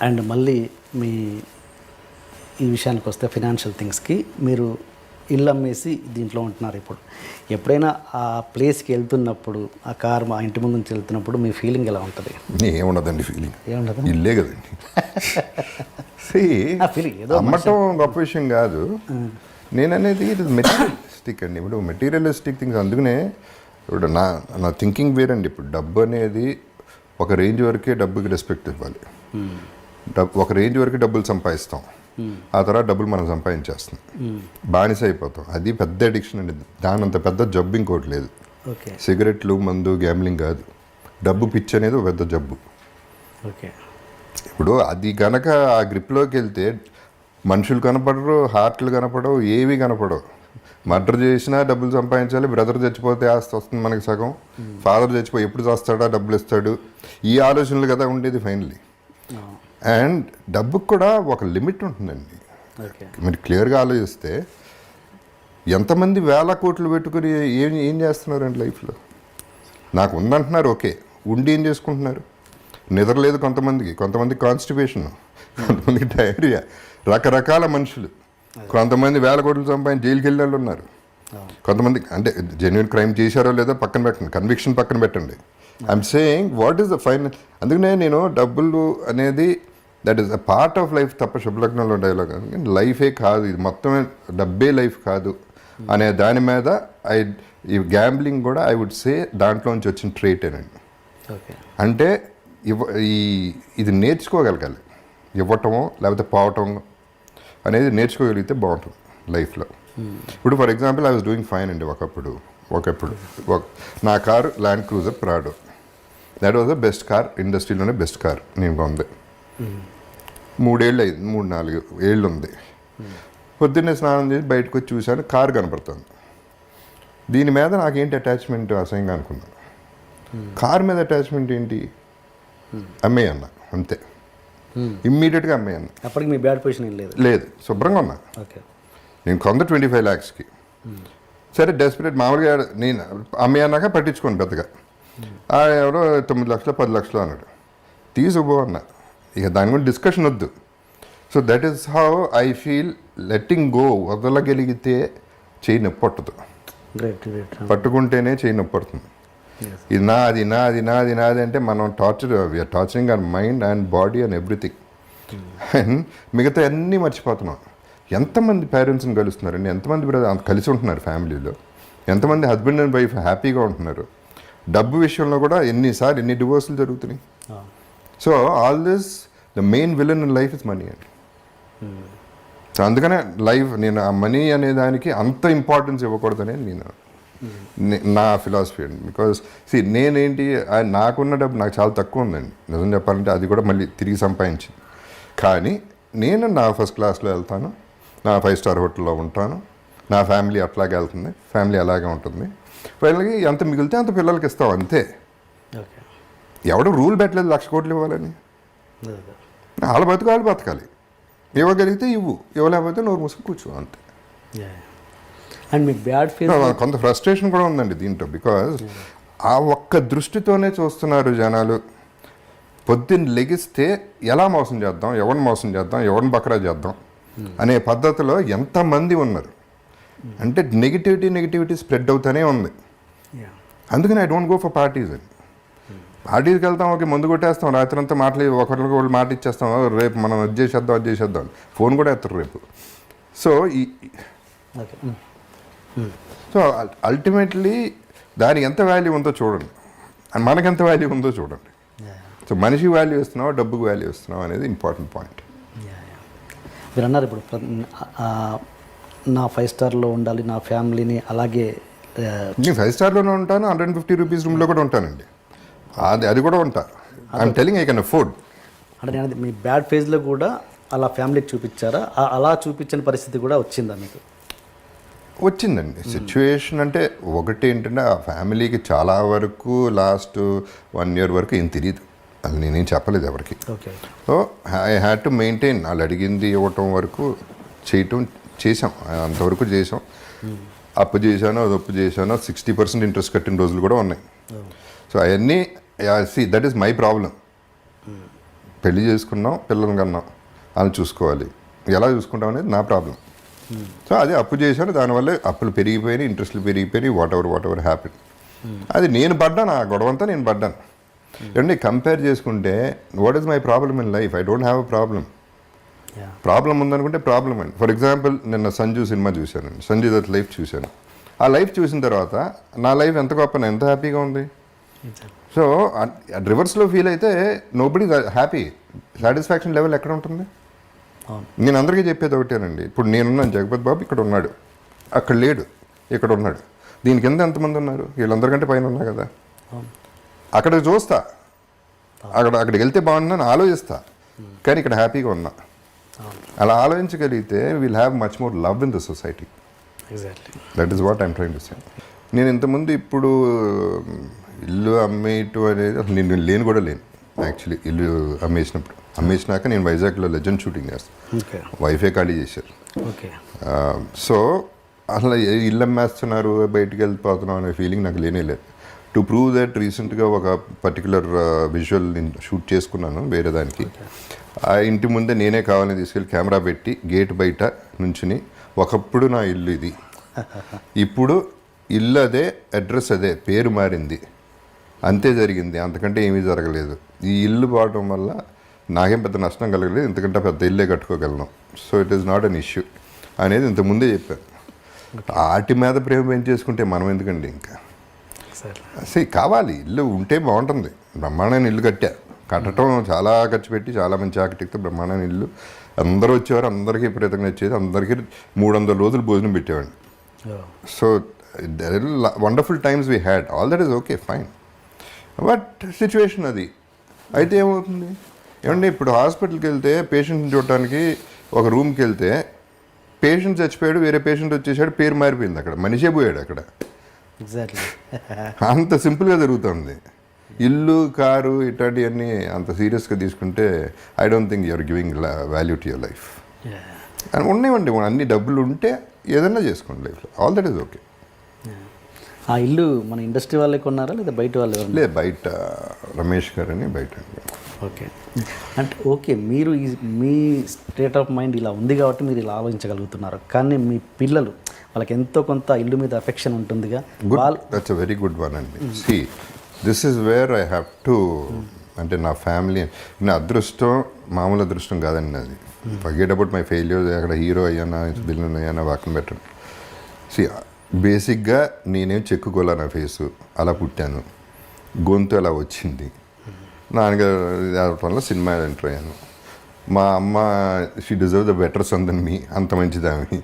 And మళ్ళీ మీ ఈ విషయానికి వస్తే ఫినాన్షియల్ థింగ్స్కి మీరు ఇల్లు అమ్మేసి దీంట్లో ఉంటున్నారు. ఇప్పుడు ఎప్పుడైనా ఆ ప్లేస్కి వెళ్తున్నప్పుడు ఆ కార్ మా ఇంటి ముందు నుంచి వెళ్తున్నప్పుడు మీ ఫీలింగ్ ఎలా ఉంటుంది? ఏముండదండి ఫీలింగ్, ఏముండదు, ఇల్లే కదండి. ఫీలింగ్ ఏదో అమ్మటం గొప్ప విషయం కాదు. నేననేది ఇది మెటీరియలిస్టిక్ అండి. ఇప్పుడు మెటీరియలిస్టిక్ థింగ్స్, అందుకనే ఇప్పుడు నా థింకింగ్ వేరండి. ఇప్పుడు డబ్బు అనేది ఒక రేంజ్ వరకే డబ్బుకి రెస్పెక్ట్ ఇవ్వాలి. ఒక రేంజ్ వరకు డబ్బులు సంపాదిస్తాం, ఆ తర్వాత డబ్బులు మనం సంపాదించేస్తాం, బానిస అయిపోతాం. అది పెద్ద అడిక్షన్ అండి. దానంత పెద్ద జబ్బు ఇంకోటి లేదు. సిగరెట్లు, మందు, గ్యామ్లింగ్ కాదు, డబ్బు పిచ్చి అనేది ఒక పెద్ద జబ్బు. ఇప్పుడు అది గనక ఆ గ్రిప్లోకి వెళ్తే మనుషులు కనపడరు, హార్ట్లు కనపడవు, ఏవి కనపడవు. మర్డర్ చేసినా డబ్బులు సంపాదించాలి, బ్రదర్ చచ్చిపోతే ఆస్తి వస్తుంది మనకి సగం, ఫాదర్ చచ్చిపోయి ఎప్పుడు చేస్తాడా డబ్బులు ఇస్తాడు, ఈ ఆలోచనలు కదా ఉండేది ఫైనలీ. అండ్ డబ్బుకు కూడా ఒక లిమిట్ ఉంటుందండి. మీరు క్లియర్గా ఆలోచిస్తే ఎంతమంది వేల కోట్లు పెట్టుకుని ఏం చేస్తున్నారండి లైఫ్లో? నాకు ఉందంటున్నారు, ఓకే, ఉండి ఏం చేసుకుంటున్నారు? నిద్రలేదు కొంతమంది కాన్స్టిపేషన్, కొంతమందికి డయేరియా, రకరకాల మనుషులు. కొంతమంది వేల కోట్లు సంపాదించి జైలుకి వెళ్ళే వాళ్ళు ఉన్నారు. కొంతమంది అంటే జెన్యున్ క్రైమ్ చేశారో లేదో పక్కన పెట్టండి, కన్విక్షన్ పక్కన పెట్టండి. I'm saying what is the final. అందుకనే నేను డబ్బులు అనేది that is a part of life తప్ప శుభలగ్నంలో డైలాగ్ లైఫే కాదు, ఇది మొత్తమే డబ్బే లైఫ్ కాదు అనే దాని మీద ఈ గ్యాంబ్లింగ్ కూడా ఐ వుడ్ సే దాంట్లోంచి వచ్చిన ట్రేటేనండి. అంటే ఇది నేర్చుకోగలగాలి, ఇవ్వటమో లేకపోతే పోవటం అనేది నేర్చుకోగలిగితే బాగుంటుంది లైఫ్లో. ఇప్పుడు for example I was doing fine అండి ఒకప్పుడు నా car Land Cruiser Prado. That was the best car, ఇండస్ట్రీలోనే బెస్ట్ కార్ నేను కొంది. 3-4 ఏళ్ళు ఉంది. పొద్దున్నే స్నానం చేసి బయటకు వచ్చి చూశాను, కారు కనపడుతుంది. దీని మీద నాకేంటి అటాచ్మెంట్ అసహ్యంగా అనుకున్నాను. కారు మీద అటాచ్మెంట్ ఏంటి? అమ్మేయన్నా అంతే, ఇమ్మీడియట్గా అమ్మేయన్నా. అప్పటికి మీ బ్యాడ్ పొజిషన్ లేదు, శుభ్రంగా ఉన్నా. నేను కొంద 25 lakhsకి. సరే డెస్పరేట్ మామూలుగా నేను అమ్మేయన్నాక పట్టించుకోండి పెద్దగా. ఎవరో 9 లక్షలు 10 లక్షలు అన్నాడు, తీసుకుపో అన్నా. ఇక దాని గురించి డిస్కషన్ వద్దు. So that is how I feel. Letting go, వదలగలిగితే చేయి నొప్పి పట్టదు, పట్టుకుంటేనే చేయి నొప్పి పడుతుంది. ఇది నాది అంటే మనం we are torturing our mind and body and everything. And మిగతా అన్నీ మర్చిపోతున్నాం. ఎంతమంది పేరెంట్స్ని కలుస్తున్నారండి, ఎంతమంది కలిసి ఉంటున్నారు ఫ్యామిలీలో, ఎంతమంది హస్బెండ్ అండ్ వైఫ్ హ్యాపీగా ఉంటున్నారు. డబ్బు విషయంలో కూడా ఎన్ని డివోర్సులు జరుగుతున్నాయి. So all this the main villain in life is money అండి. సో అందుకనే నేను ఆ మనీ అనే దానికి అంత ఇంపార్టెన్స్ ఇవ్వకూడదనే నా ఫిలాసఫీ అండి. బికాజ్ నేనేంటి, నాకున్న డబ్బు నాకు చాలా తక్కువ ఉందండి నిజం చెప్పాలంటే. అది కూడా మళ్ళీ తిరిగి సంపాదించింది. కానీ నేను నా ఫస్ట్ క్లాస్లో వెళ్తాను, నా 5-star హోటల్లో ఉంటాను, నా ఫ్యామిలీ అట్లాగే వెళ్తుంది, ఫ్యామిలీ అలాగే ఉంటుంది. వాళ్ళకి ఎంత మిగిలితే అంత పిల్లలకి ఇస్తాం అంతే. ఎవడు రూల్ పెట్టలేదు 1,00,000 కోట్లు ఇవ్వాలని. వాళ్ళ బతకాలి. ఇవ్వగలిగితే ఇవ్వలేకపోతే నోరు మూసుకు కూర్చో అంతే. అండ్ మీకు బ్యాడ్ ఫీల్, కొంత ఫ్రస్ట్రేషన్ కూడా ఉందండి దీంట్లో. బికాజ్ ఆ ఒక్క దృష్టితోనే చూస్తున్నారు జనాలు. పొద్దున్న లెగిస్తే ఎలా మోసం చేద్దాం, ఎవరిని బకరా చేద్దాం అనే పద్ధతిలో ఎంతమంది ఉన్నారు అంటే నెగిటివిటీ స్ప్రెడ్ అవుతూనే ఉంది. అందుకని I don't go for parties అండి. పార్టీస్కి వెళ్తాం, ఓకే, ముందు కొట్టేస్తాం, రాత్రి అంతా ఒకరికి వాళ్ళు మాట ఇచ్చేస్తాం, రేపు మనం అది చేసేద్దాం ఫోన్ కూడా ఎత్తారు రేపు. సో అల్టిమేట్లీ దానికి ఎంత వాల్యూ ఉందో చూడండి, అండ్ మనకి ఎంత వాల్యూ ఉందో చూడండి. సో మనిషికి వాల్యూ ఇస్తున్నావా, డబ్బుకి వాల్యూ ఇస్తున్నావా అనేది ఇంపార్టెంట్ పాయింట్. మీరు అన్నారు ఇప్పుడు నా 5-starలో ఉండాలి, నా ఫ్యామిలీని అలాగే. నేను 5-starలోనే ఉంటాను, 150 రూపీస్ రూమ్లో కూడా ఉంటానండి. అది కూడా ఉంటా. I'm telling I can afford. అంటే నేను మీ బ్యాడ్ ఫేజ్లో కూడా అలా ఫ్యామిలీకి చూపించారా? అలా చూపించని పరిస్థితి కూడా వచ్చిందా మీకు? వచ్చిందండి సిచ్యువేషన్. అంటే ఒకటి ఏంటంటే ఆ ఫ్యామిలీకి చాలా వరకు లాస్ట్ 1 year వరకు ఏం తెలియదు, అది నేనేం చెప్పలేదు ఎవరికి. So I had to maintain. వాళ్ళు అడిగింది ఇవ్వటం వరకు చేసాం, అంతవరకు చేసాం. అప్పు చేశాను 60% ఇంట్రెస్ట్ కట్టిన రోజులు కూడా ఉన్నాయి. సో అవన్నీ దట్ ఈస్ మై ప్రాబ్లం. పెళ్లి చేసుకున్నాం, పిల్లల్ని కన్నాం, వాళ్ళని చూసుకోవాలి. ఎలా చూసుకుంటాం అనేది నా ప్రాబ్లం. సో అదే అప్పు చేశాను, దానివల్ల అప్పులు పెరిగిపోయినాయి, ఇంట్రెస్ట్లు పెరిగిపోయినాయి, వాట్ ఎవర్ హ్యాపీ. అది నేను పడ్డాను, ఆ గొడవంతా నేను పడ్డాను. ఏమంటే కంపేర్ చేసుకుంటే what is my problem in life? I don't have a problem. Problem ఉందనుకుంటే ప్రాబ్లం అండి. ఫర్ ఎగ్జాంపుల్ నిన్న సంజు సినిమా చూశానండి, సంజయ్ దత్ లైఫ్ చూశాను. ఆ లైఫ్ చూసిన తర్వాత నా లైఫ్ ఎంత గొప్ప, ఎంత హ్యాపీగా ఉంది. సో రివర్స్లో ఫీల్ అయితే నోబడీ హ్యాపీ. సాటిస్ఫాక్షన్ లెవెల్ ఎక్కడ ఉంటుంది? నేను అందరికీ చెప్పేది ఒకటేనండి. ఇప్పుడు నేనున్నాను, జగపతి బాబు ఇక్కడ ఉన్నాడు, అక్కడ లేడు, ఇక్కడ ఉన్నాడు. దీని కింద ఎంతమంది ఉన్నారు? వీళ్ళందరికంటే పైన ఉన్నా కదా. అక్కడ చూస్తా, అక్కడికి వెళ్తే బాగుందని ఆలోచిస్తా, కానీ ఇక్కడ హ్యాపీగా ఉన్నా. అలా ఆలోచించగలిగితే will have much more love in the society. That is what I'm trying to say. నేను ఇంతకుముందు ఇప్పుడు ఇల్లు అమ్మేయటం అనేది అసలు నేను లేను కూడా లేను. యాక్చువల్లీ ఇల్లు అమ్మేసినాక నేను వైజాగ్లో లెజెండ్ షూటింగ్ చేస్తాను, వైఫే ఖాళీ చేశారు. సో అసలు ఇల్లు అమ్మేస్తున్నారు, బయటికి వెళ్ళిపోతున్నాం అనే ఫీలింగ్ నాకు లేనే లేదు. టు ప్రూవ్ దట్ రీసెంట్గా ఒక పర్టికులర్ విజువల్ నేను షూట్ చేసుకున్నాను వేరే దానికి. ఆ ఇంటి ముందే నేనే కావాలని తీసుకెళ్ళి కెమెరా పెట్టి గేట్ బయట నుంచుని, ఒకప్పుడు నా ఇల్లు ఇది, ఇప్పుడు ఇల్లు అదే, అడ్రస్ అదే, పేరు మారింది, అంతే జరిగింది, అంతకంటే ఏమీ జరగలేదు. ఈ ఇల్లు పోవడం వల్ల నాకేం పెద్ద నష్టం కలగలేదు, ఎందుకంటే పెద్ద ఇల్లే కట్టుకోగలను. So it is not an issue అనేది ఇంతకుముందే చెప్పాను. వాటి మీద ప్రేమ పెంచేసుకుంటే మనం ఎందుకండి ఇంకా అసలు కావాలి. ఇల్లు ఉంటే బాగుంటుంది. బ్రహ్మాండమైన ఇల్లు కట్టడం చాలా ఖర్చు పెట్టి చాలా మంచి ఆర్కిటెక్ట్, బ్రహ్మాండమైన ఇల్లు. అందరూ వచ్చేవారు, అందరికీ విపరీతంగా వచ్చేది, అందరికీ 300 రోజులు భోజనం పెట్టేవాడిని. So there is wonderful times we had, all that is okay fine. But situation అది అయితే ఏమవుతుంది ఏమంటే, ఇప్పుడు హాస్పిటల్కి వెళ్తే పేషెంట్ని చూడటానికి ఒక రూమ్కి వెళ్తే పేషెంట్ చచ్చిపోయాడు, వేరే పేషెంట్ వచ్చేసాడు, పేరు మారిపోయింది, అక్కడ మనిషే పోయాడు అక్కడ. అంత సింపుల్గా జరుగుతుంది. ఇల్లు, కారు ఇట్లాంటివన్నీ అంత సీరియస్గా తీసుకుంటే I don't think you're giving value to your life. అని ఉన్నాయండి, అన్ని డబ్బులు ఉంటే ఏదైనా చేసుకోండి లైఫ్లో, ఆల్ దట్ ఈస్ ఓకే. ఆ ఇల్లు మన ఇండస్ట్రీ వాళ్ళే కొన్నారా లేదా బయట వాళ్ళు? లేదు, బయట రమేష్ గారు అని బయట. ఓకే, అంటే ఓకే, మీరు మీ స్టేట్ ఆఫ్ మైండ్ ఇలా ఉంది కాబట్టి మీరు ఇలా ఆలోచించగలుగుతున్నారు. కానీ మీ పిల్లలు, వాళ్ళకి ఎంతో కొంత ఇల్లు మీద అఫెక్షన్ ఉంటుందిగా. That's a very good one అండి. See this is where I have to, అంటే నా ఫ్యామిలీ, నా అదృష్టం మామూలు అదృష్టం కాదండి అది. ఫర్గెట్ అబౌట్ మై ఫెయిల్యూర్, అక్కడ హీరో అయ్యానా, విలన్ అయ్యానా పక్కన పెట్టండి. సి బేసిక్గా నేనేం చెక్కుకోలే, నా ఫేసు అలా పుట్టాను, గొంతు అలా వచ్చింది. నాన్నగారు వల్ల సినిమా ఎంటర్ అయ్యాను. మా అమ్మ she deserve the better son then me, అంత మంచిదామి.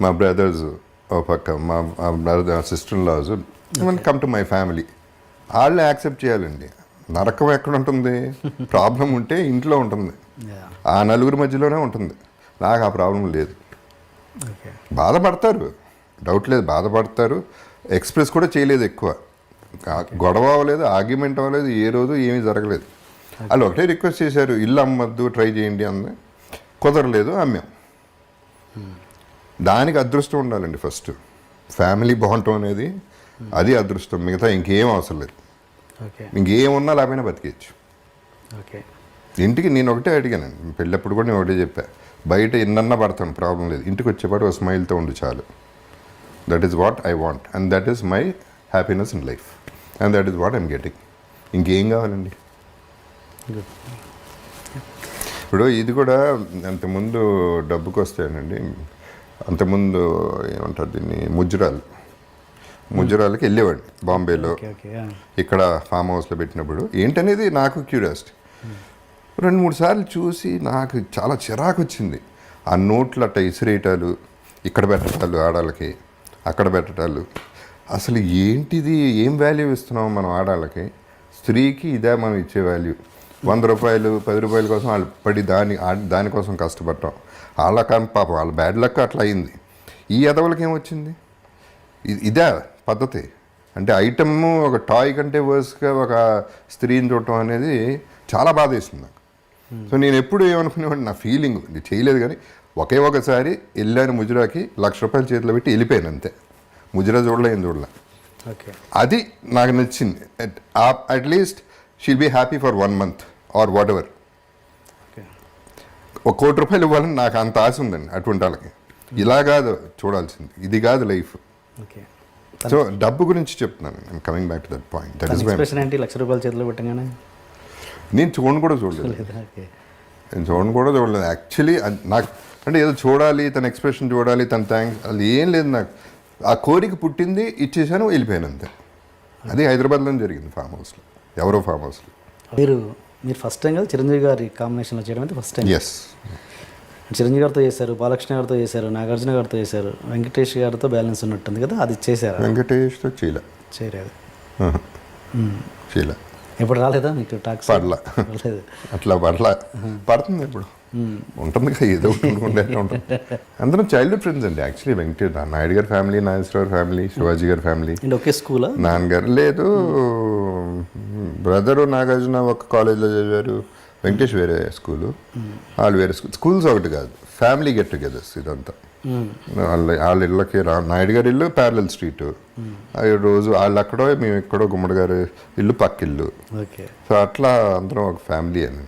మా బ్రదర్స్ ఓ పక్క, మా brother sister in laws, come to my family, వాళ్ళే యాక్సెప్ట్ చేయాలండి. నరకం ఎక్కడ ఉంటుంది? ప్రాబ్లం ఉంటే ఇంట్లో ఉంటుంది, ఆ నలుగురి మధ్యలోనే ఉంటుంది. నాకు ఆ ప్రాబ్లం లేదు. బాధపడతారు, డౌట్ లేదు, బాధపడతారు. ఎక్స్ప్రెస్ కూడా చేయలేదు ఎక్కువ, గొడవ అవ్వలేదు, ఆర్గ్యుమెంట్ అవ్వలేదు, ఏ రోజు ఏమీ జరగలేదు. వాళ్ళు ఒకటే రిక్వెస్ట్ చేశారు, ఇల్లు అమ్మద్దు, ట్రై చేయండి అంది. కుదరలేదు, అమ్మాం. దానికి అదృష్టం ఉండాలండి ఫస్ట్. ఫ్యామిలీ బాగుంటాం అనేది అది అదృష్టం, మిగతా ఇంకేం అవసరం లేదు. ఇంకేమున్నా లేకపోయినా బతికేయచ్చు. ఇంటికి నేను ఒకటే అడిగానండి, పెళ్ళప్పుడు కూడా నేను ఒకటే చెప్పా, బయట ఎన్నన్నా పడతాను ప్రాబ్లం లేదు, ఇంటికి వచ్చేపాటు ఒక స్మైల్తో ఉండి చాలు. That is what I want and that is my happiness in life and that is what I'm getting. ఇంకేం కావాలండి? ఇప్పుడు ఇది కూడా అంతకుముందు డబ్బుకి వస్తాయండి. అంతకుముందు ఏమంటారు దీన్ని, ముజ్జరాలకి వెళ్ళేవాడిని బాంబేలో, ఇక్కడ ఫామ్ హౌస్లో పెట్టినప్పుడు. ఏంటనేది నాకు క్యూరియాసిటీ. 2-3 సార్లు చూసి నాకు చాలా చిరాకు వచ్చింది. ఆ నోట్లు అట్ట ఇసిరేయటాలు, ఇక్కడ పెట్టటాలు, ఆడాళ్ళకి అక్కడ పెట్టటాలు. అసలు ఏంటిది? ఏం వాల్యూ ఇస్తున్నాం మనం ఆడాళ్ళకి? స్త్రీకి ఇదే మనం ఇచ్చే వాల్యూ? 100 రూపాయలు 10 రూపాయల కోసం వాళ్ళు పడి దానికోసం కష్టపడటం. వాళ్ళ పాపం వాళ్ళ బ్యాడ్ లక్ అట్లా అయింది. ఈ ఎదవలకి ఏమొచ్చింది? ఇదే పద్ధతి అంటే? ఐటమ్ ఒక టాయ్ కంటే వర్స్గా ఒక స్త్రీని చూడటం అనేది చాలా బాధ వేస్తుంది నాకు. సో నేను ఎప్పుడు ఏమనుకునేవాడిని, నా ఫీలింగ్, ఇది చేయలేదు కానీ ఒకే ఒకసారి వెళ్ళాను ముజరాకి, 1,00,000 రూపాయలు చేతిలో పెట్టి వెళ్ళిపోయాను అంతే. ముజరా చూడలే, ఏం చూడలే. అది నాకు నచ్చింది. At least she'll be happy for 1 month or whatever. Okay. ఒక ₹1,00,00,000 ఇవ్వాలని నాకు అంత ఆశ ఉందండి అటువంటి వాళ్ళకి. ఇలా కాదు చూడాల్సింది, ఇది కాదు లైఫ్. ఓకే. సో డబ్బు గురించి చెప్తున్నాను, I'm coming back to that point. That is expression ఏంటి ₹1,00,000 చేతిలో పెట్టగానే? నేను చూడను కూడా చూడలేదు, ఓకే. నేను చూడను కూడా చూడలేదు యాక్చువల్లీ. నాకు అంటే ఏదో చూడాలి, తన ఎక్స్ప్రెషన్ చూడాలి, తన థ్యాంక్స్, అది ఏం లేదు. నాకు ఆ కోరిక పుట్టింది, ఇచ్చేసాను, వెళ్ళిపోయాను అంతే. అది హైదరాబాద్లో జరిగింది, ఫామ్ హౌస్లో, ఎవరో ఫామ్ హౌస్లో. మీరు ఫస్ట్ టైం కదా చిరంజీవి గారి కాంబినేషన్లో చేయడం అయితే ఫస్ట్ టైం. ఎస్, చిరంజీవి గారితో చేశారు, బాలకృష్ణ గారితో చేశారు, నాగార్జున గారితో చేశారు, వెంకటేష్ గారితో బ్యాలెన్స్ ఉన్నట్టుంది కదా, అది చేశారు? వెంకటేష్తో చేయలేదు. చేయలే. ఎప్పుడు రాలేదా మీకు టాక్స్? పడలా, అట్లా పడలా. పడుతుంది ఇప్పుడు, ఉంటుంది కదా, ఏదో ఉండే ఉంటుంది. అందరం చైల్డ్హుడ్ ఫ్రెండ్స్ అండి యాక్చువల్లీ. వెంకటేష్ నాయుడు గారి ఫ్యామిలీ, నాగేశ్వరరావు ఫ్యామిలీ, శివాజీ గారి ఫ్యామిలీ. ఒకే స్కూలా? నాన్నగారు లేదు, బ్రదరు నాగార్జున ఒక కాలేజ్లో చదివారు, వెంకటేష్ వేరే స్కూలు, వాళ్ళు వేరే స్కూల్స్ ఒకటి కాదు, ఫ్యామిలీ గెట్ టుగెదర్స్ ఇదంతా. వాళ్ళ ఇళ్ళకి నాయుడు గారి ఇల్లు ప్యారలల్ స్ట్రీట్, రోజు వాళ్ళు అక్కడో మేము ఎక్కడో, గుమ్మడి గారి ఇల్లు పక్క ఇల్లు. ఓకే. సో అట్లా అందరం ఒక ఫ్యామిలీ అని.